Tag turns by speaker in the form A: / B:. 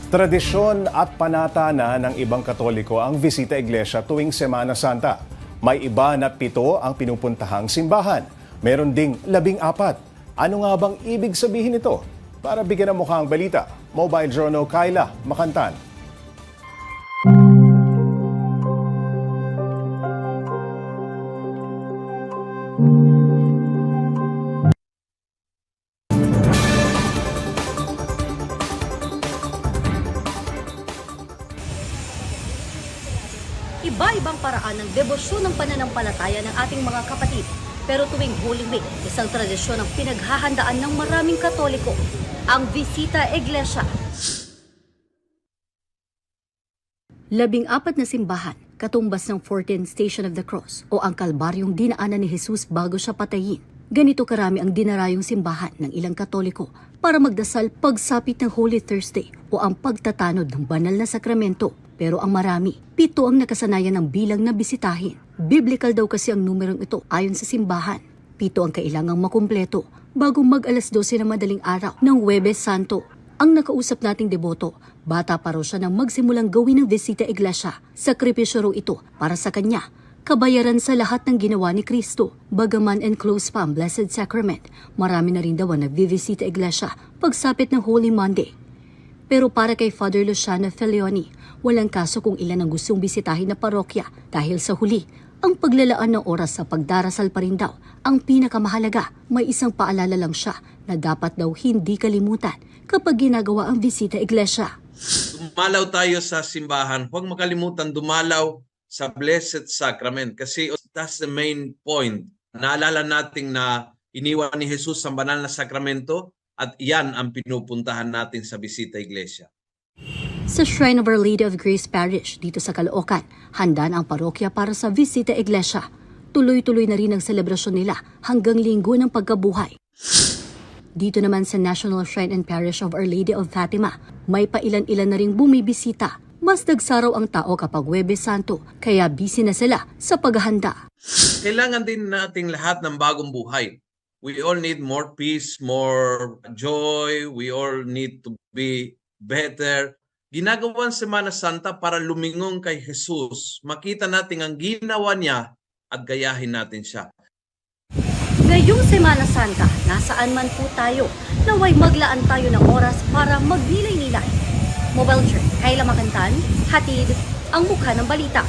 A: Tradisyon at panatana ng ibang Katoliko ang bisita iglesia tuwing Semana Santa. May iba na 7 ang pinupuntahang simbahan. Meron ding 14. Ano nga bang ibig sabihin nito? Para bigyan ng mukha ang balita, Mobile Journal Kyla Makantan.
B: Iba-ibang paraan ng debosyon ng pananampalataya ng ating mga kapatid. Pero tuwing Holy Week, isang tradisyon ang pinaghahandaan ng maraming Katoliko, ang Visita Iglesia. 14 na simbahan, katumbas ng 14th Station of the Cross o ang Kalbaryong dinaanan ni Jesus bago siya patayin. Ganito karami ang dinarayong simbahan ng ilang Katoliko para magdasal pagsapit ng Holy Thursday o ang pagtatanod ng banal na sakramento. Pero ang marami, 7 ang nakasanayan ng bilang na bisitahin. Biblical daw kasi ang numerong ito ayon sa simbahan. 7 ang kailangang makumpleto bago mag-alas 12 na madaling araw ng Huwebes Santo. Ang nakausap nating deboto, bata pa raw siya nang magsimulang gawin ng Visita Iglesia. Sakripisyo raw ito para sa kanya. Kabayaran sa lahat ng ginawa ni Kristo. Bagaman enclosed pa ang Blessed Sacrament, marami na rin daw ang nagvivisita Iglesia pagsapit ng Holy Monday. Pero para kay Father Luciano Felioni, walang kaso kung ilan ang gustong bisitahin na parokya dahil sa huli, ang paglalaan ng oras sa pagdarasal pa rin daw ang pinakamahalaga. May isang paalala lang siya na dapat daw hindi kalimutan kapag ginagawa ang Visita Iglesia.
C: Dumalaw tayo sa simbahan, huwag makalimutan dumalaw sa Blessed Sacrament kasi that's the main point. Naalala natin na iniwan ni Jesus ang banal na sakramento at iyan ang pinupuntahan natin sa Visita Iglesia.
B: Sa Shrine of Our Lady of Grace Parish dito sa Caloocan, handa na ang parokya para sa Visita Iglesia. Tuloy-tuloy na rin ang selebrasyon nila hanggang Linggo ng Pagkabuhay. Dito naman sa National Shrine and Parish of Our Lady of Fatima, may pailan-ilan na ring bumibisita. Mas dagsaraw ang tao kapag Huwebes Santo, kaya busy na sila sa paghahanda.
C: Kailangan din nating lahat ng bagong buhay. We all need more peace, more joy. We all need to be better. Ginagawa ang Semana Santa para lumingong kay Jesus. Makita natin ang ginawa niya at gayahin natin siya.
B: Ngayong Semana Santa, nasaan man po tayo, naway maglaan tayo ng oras para magnilay-nilay. Mobile Journal Kyla Makantan, hatid ang mukha ng balita.